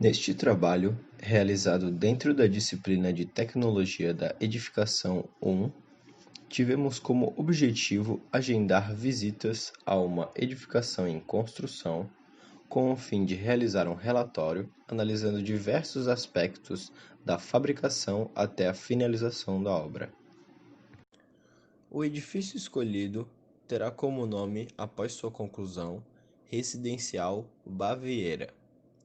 Neste trabalho, realizado dentro da disciplina de Tecnologia da Edificação 1, tivemos como objetivo agendar visitas a uma edificação em construção, com o fim de realizar um relatório analisando diversos aspectos da fabricação até a finalização da obra. O edifício escolhido terá como nome, após sua conclusão, Residencial Baviera,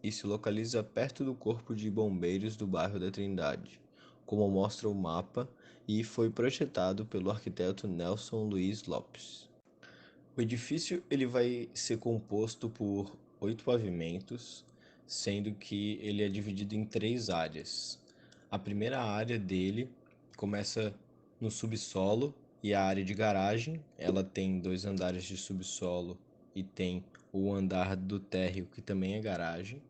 e se localiza perto do Corpo de Bombeiros do bairro da Trindade, como mostra o mapa, e foi projetado pelo arquiteto Nelson Luiz Lopes. O edifício ele vai ser composto por 8 pavimentos, sendo que ele é dividido em 3 áreas. A primeira área dele começa no subsolo e a área de garagem, ela tem 2 andares de subsolo e tem o andar do térreo que também é garagem.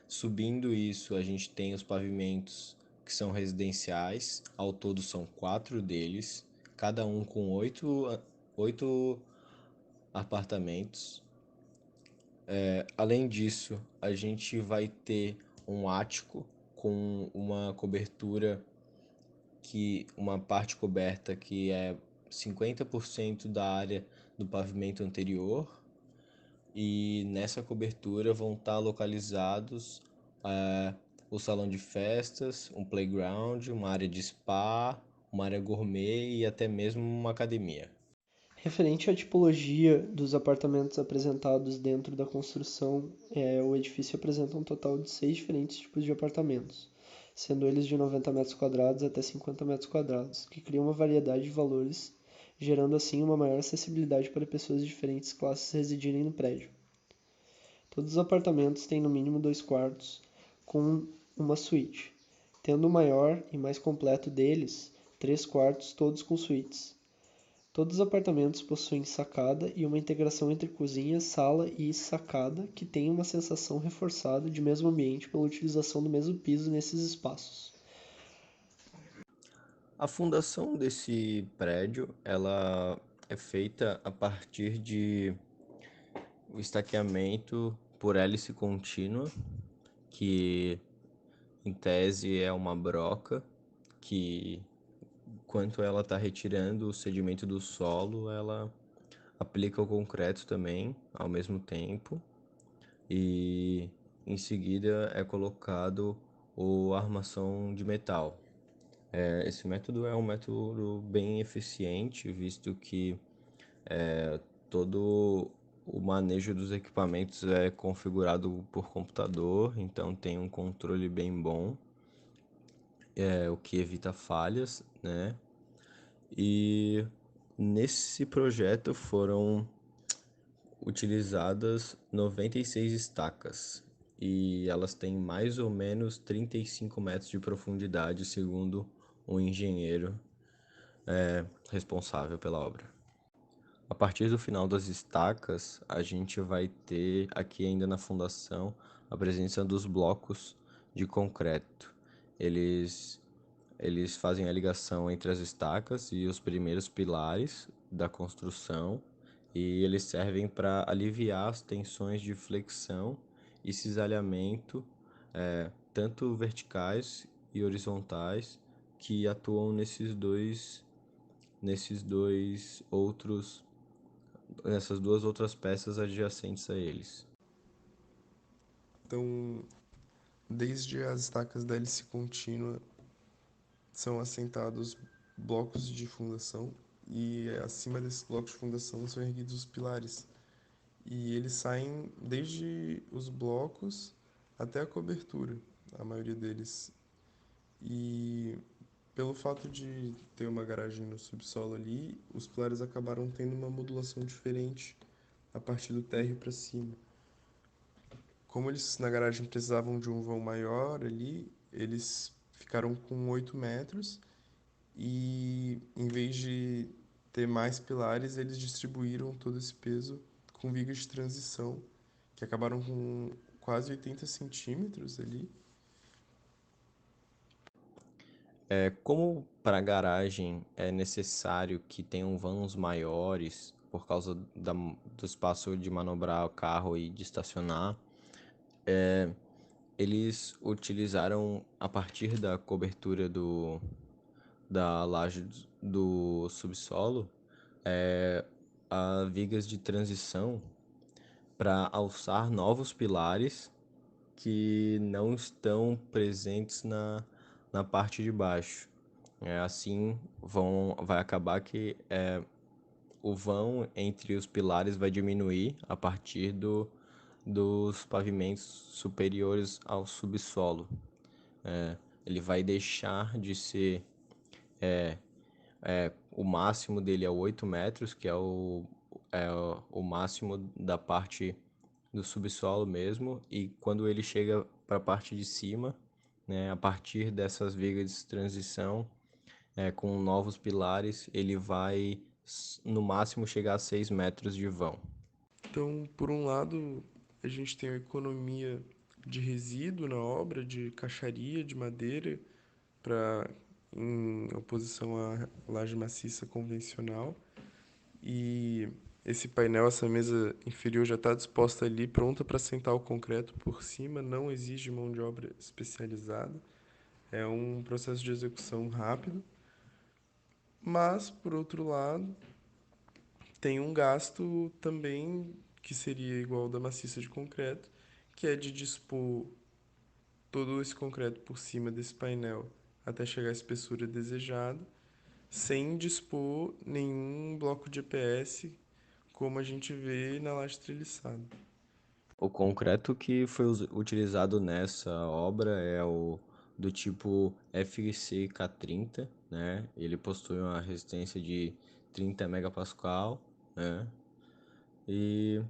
Subindo isso, a gente tem os pavimentos que são residenciais, ao todo são 4 deles, cada um com 8 apartamentos. Além disso, a gente vai ter um ático com uma cobertura uma parte coberta que é 50% da área do pavimento anterior, e nessa cobertura vão estar localizados o salão de festas, um playground, uma área de spa, uma área gourmet e até mesmo uma academia. Referente à tipologia dos apartamentos apresentados dentro da construção, o edifício apresenta um total de 6 diferentes tipos de apartamentos, sendo eles de 90 metros quadrados até 50 metros quadrados, que criam uma variedade de valores, gerando assim uma maior acessibilidade para pessoas de diferentes classes residirem no prédio. Todos os apartamentos têm no mínimo 2 quartos, com uma suíte, tendo o maior e mais completo deles 3 quartos, todos com suítes. Todos os apartamentos possuem sacada e uma integração entre cozinha, sala e sacada que tem uma sensação reforçada de mesmo ambiente pela utilização do mesmo piso nesses espaços. A fundação desse prédio, ela é feita a partir de o estaqueamento por hélice contínua, que em tese é uma broca que, enquanto ela está retirando o sedimento do solo, ela aplica o concreto também ao mesmo tempo, e em seguida é colocado a armação de metal. Esse método é um método bem eficiente, visto que todo o manejo dos equipamentos é configurado por computador, então tem um controle bem bom, o que evita falhas, né? E nesse projeto foram utilizadas 96 estacas e elas têm mais ou menos 35 metros de profundidade, segundo o engenheiro responsável pela obra. A partir do final das estacas, a gente vai ter aqui ainda na fundação a presença dos blocos de concreto. Eles, eles fazem a ligação entre as estacas e os primeiros pilares da construção, e eles servem para aliviar as tensões de flexão e cisalhamento, tanto verticais e horizontais, que atuam nessas duas outras peças adjacentes a eles. Então, desde as estacas da hélice contínua são assentados blocos de fundação e acima desses blocos de fundação são erguidos os pilares. E eles saem desde os blocos até a cobertura, a maioria deles. E pelo fato de ter uma garagem no subsolo ali, os pilares acabaram tendo uma modulação diferente a partir do térreo para cima. Como eles na garagem precisavam de um vão maior ali, eles ficaram com 8 metros e em vez de ter mais pilares, eles distribuíram todo esse peso com vigas de transição, que acabaram com quase 80 centímetros ali. Como para a garagem é necessário que tenham vãos maiores por causa do espaço de manobrar o carro e de estacionar, Eles utilizaram, a partir da cobertura da laje do subsolo, a vigas de transição para alçar novos pilares que não estão presentes na parte de baixo. Assim, vai acabar que o vão entre os pilares vai diminuir a partir dos pavimentos superiores ao subsolo. Ele vai deixar de ser o máximo dele é 8 metros, que é o máximo da parte do subsolo mesmo, e quando ele chega para a parte de cima, né, a partir dessas vigas de transição, com novos pilares, ele vai no máximo chegar a 6 metros de vão. Então, por um lado, a gente tem a economia de resíduo na obra, de caixaria, de madeira, em oposição à laje maciça convencional. E esse painel, essa mesa inferior já está disposta ali, pronta para sentar o concreto por cima, não exige mão de obra especializada. É um processo de execução rápido. Mas, por outro lado, tem um gasto também que seria igual ao da maciça de concreto, que é de dispor todo esse concreto por cima desse painel até chegar à espessura desejada, sem dispor nenhum bloco de EPS, como a gente vê na laje treliçada. O concreto que foi utilizado nessa obra é o do tipo FCK30, né? Ele possui uma resistência de 30 megapascal, né? E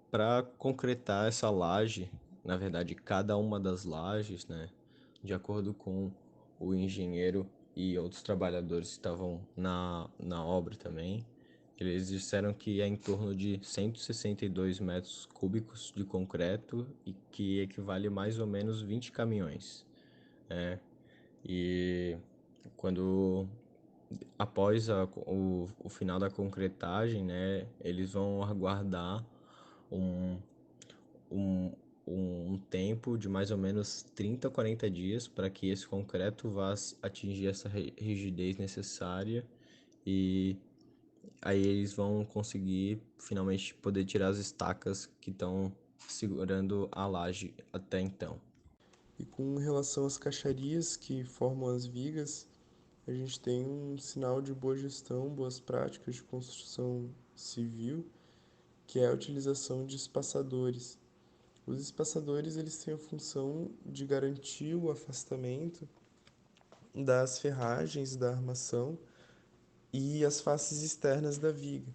para concretar essa laje, na verdade, cada uma das lajes, né? De acordo com o engenheiro e outros trabalhadores que estavam na obra também, eles disseram que é em torno de 162 metros cúbicos de concreto e que equivale a mais ou menos 20 caminhões. E quando após o final da concretagem, né, eles vão aguardar um, um, um tempo de mais ou menos 30 a 40 dias para que esse concreto vá atingir essa rigidez necessária e aí eles vão conseguir finalmente poder tirar as estacas que estão segurando a laje até então. E com relação às caixarias que formam as vigas, a gente tem um sinal de boa gestão, boas práticas de construção civil, que é a utilização de espaçadores. Os espaçadores eles têm a função de garantir o afastamento das ferragens da armação e as faces externas da viga.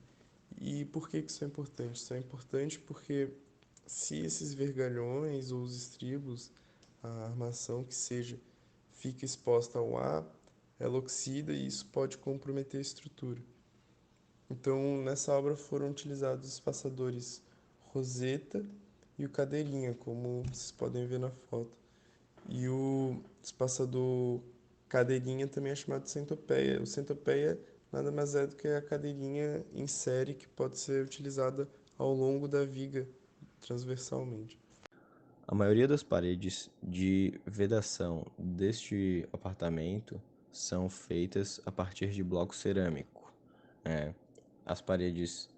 E por que isso é importante? Isso é importante porque se esses vergalhões ou os estribos, a armação que seja, fica exposta ao ar, ela oxida e isso pode comprometer a estrutura. Então, nessa obra foram utilizados os espaçadores Roseta e o Cadeirinha, como vocês podem ver na foto. E o espaçador Cadeirinha também é chamado de centopeia. O centopeia nada mais é do que a cadeirinha em série que pode ser utilizada ao longo da viga transversalmente. A maioria das paredes de vedação deste apartamento são feitas a partir de bloco cerâmico. As paredes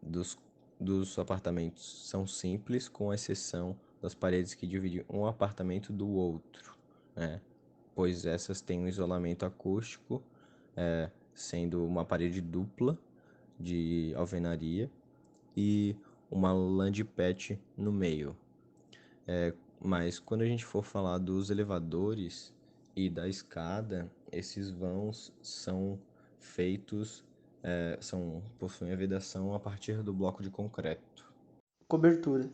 dos, dos apartamentos são simples, com exceção das paredes que dividem um apartamento do outro, né? Pois essas têm um isolamento acústico, sendo uma parede dupla de alvenaria e uma lã de pet no meio. Mas quando a gente for falar dos elevadores e da escada, esses vãos são feitos, possuem a vedação a partir do bloco de concreto. Cobertura.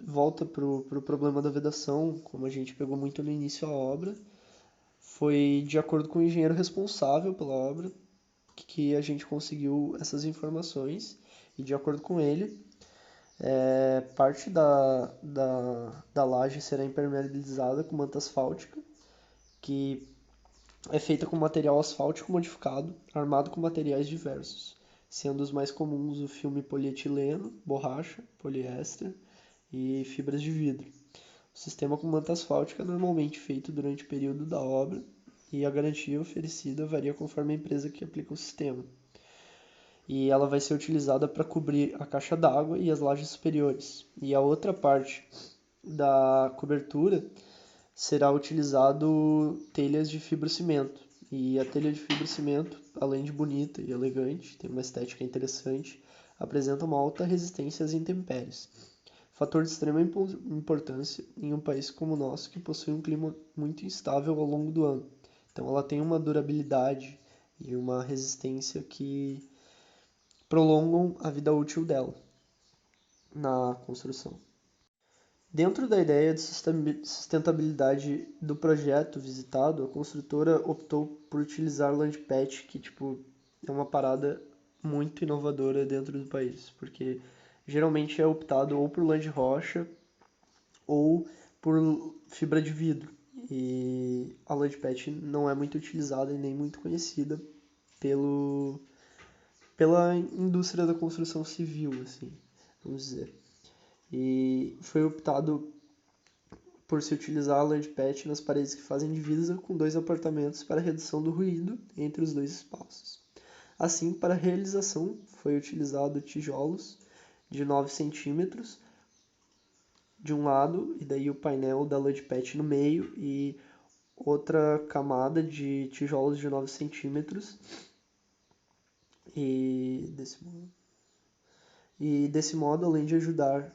Volta pro problema da vedação, como a gente pegou muito no início a obra. Foi de acordo com o engenheiro responsável pela obra que a gente conseguiu essas informações. E de acordo com ele, parte da laje será impermeabilizada com manta asfáltica, que é feita com material asfáltico modificado, armado com materiais diversos, sendo os mais comuns o filme polietileno, borracha, poliéster e fibras de vidro. O sistema com manta asfáltica é normalmente feito durante o período da obra e a garantia oferecida varia conforme a empresa que aplica o sistema. E ela vai ser utilizada para cobrir a caixa d'água e as lajes superiores. E a outra parte da cobertura será utilizado telhas de fibrocimento. E a telha de fibrocimento, além de bonita e elegante, tem uma estética interessante, apresenta uma alta resistência às intempéries. Fator de extrema importância em um país como o nosso, que possui um clima muito instável ao longo do ano. Então ela tem uma durabilidade e uma resistência que prolongam a vida útil dela na construção. Dentro da ideia de sustentabilidade do projeto visitado, a construtora optou por utilizar land patch, que é uma parada muito inovadora dentro do país, porque geralmente é optado ou por land rocha ou por fibra de vidro. E a land patch não é muito utilizada e nem muito conhecida pela indústria da construção civil, assim, vamos dizer. E foi optado por se utilizar a land patch nas paredes que fazem divisa com dois apartamentos para redução do ruído entre os dois espaços. Assim, para a realização, foi utilizado tijolos de 9 centímetros de um lado, e daí o painel da land patch no meio, e outra camada de tijolos de 9 centímetros. E desse modo, além de ajudar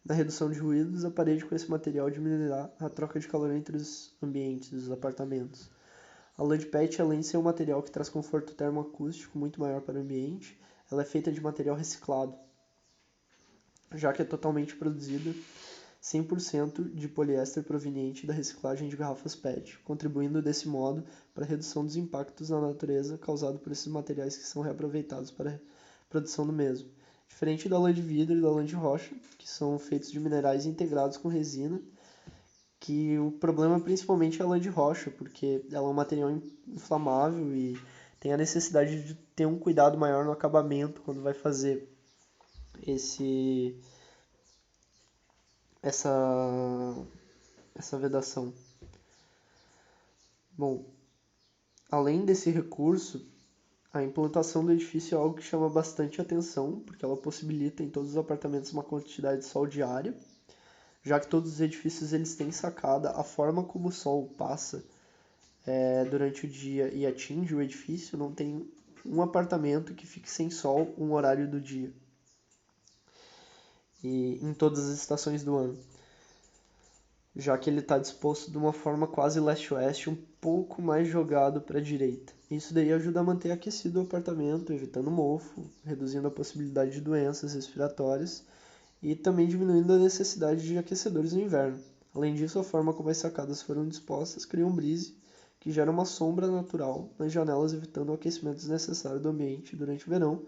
na redução de ruídos, a parede com esse material diminuirá a troca de calor entre os ambientes dos apartamentos. A land patch, além de ser um material que traz conforto termoacústico muito maior para o ambiente, ela é feita de material reciclado, já que é totalmente produzida 100% de poliéster proveniente da reciclagem de garrafas PET, contribuindo desse modo para a redução dos impactos na natureza causados por esses materiais que são reaproveitados para a produção do mesmo. Diferente da lã de vidro e da lã de rocha, que são feitos de minerais integrados com resina, que o problema principalmente é a lã de rocha, porque ela é um material inflamável e tem a necessidade de ter um cuidado maior no acabamento quando vai fazer essa vedação. Bom, além desse recurso, a implantação do edifício é algo que chama bastante atenção, porque ela possibilita em todos os apartamentos uma quantidade de sol diária, já que todos os edifícios eles têm sacada a forma como o sol passa durante o dia e atinge o edifício, não tem um apartamento que fique sem sol um horário do dia, e em todas as estações do ano, já que ele está disposto de uma forma quase leste-oeste, um pouco mais jogado para a direita. Isso daí ajuda a manter aquecido o apartamento, evitando mofo, reduzindo a possibilidade de doenças respiratórias e também diminuindo a necessidade de aquecedores no inverno. Além disso, a forma como as sacadas foram dispostas cria um brise que gera uma sombra natural nas janelas, evitando o aquecimento desnecessário do ambiente durante o verão,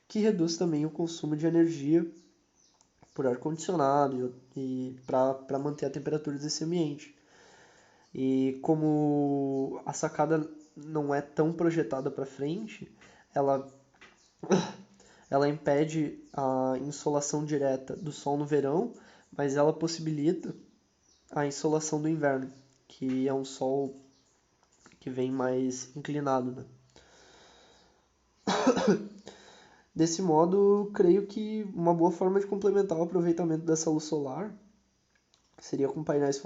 que reduz também o consumo de energia por ar-condicionado e para manter a temperatura desse ambiente. E como a sacada não é tão projetada para frente, ela, ela impede a insolação direta do sol no verão, mas ela possibilita a insolação do inverno, que é um sol que vem mais inclinado, né? Desse modo, creio que uma boa forma de complementar o aproveitamento dessa luz solar seria com painéis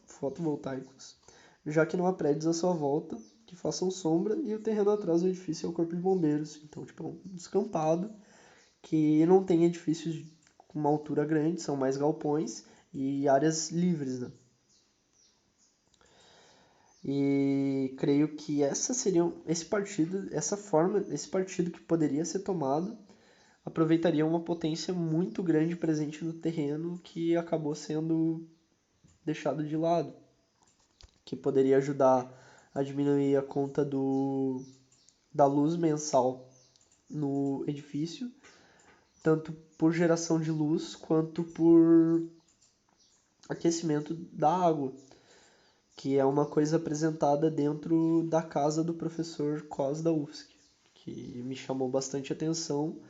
fotovoltaicos, já que não há prédios à sua volta que façam sombra e o terreno atrás do edifício é o corpo de bombeiros. Então, é um descampado que não tem edifícios com uma altura grande, são mais galpões e áreas livres, né? E creio que esse partido que poderia ser tomado aproveitaria uma potência muito grande presente no terreno que acabou sendo deixado de lado, que poderia ajudar a diminuir a conta da luz mensal no edifício, tanto por geração de luz quanto por aquecimento da água, que é uma coisa apresentada dentro da casa do professor Cos da UFSC, que me chamou bastante atenção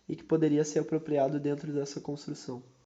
e que poderia ser apropriado dentro dessa construção.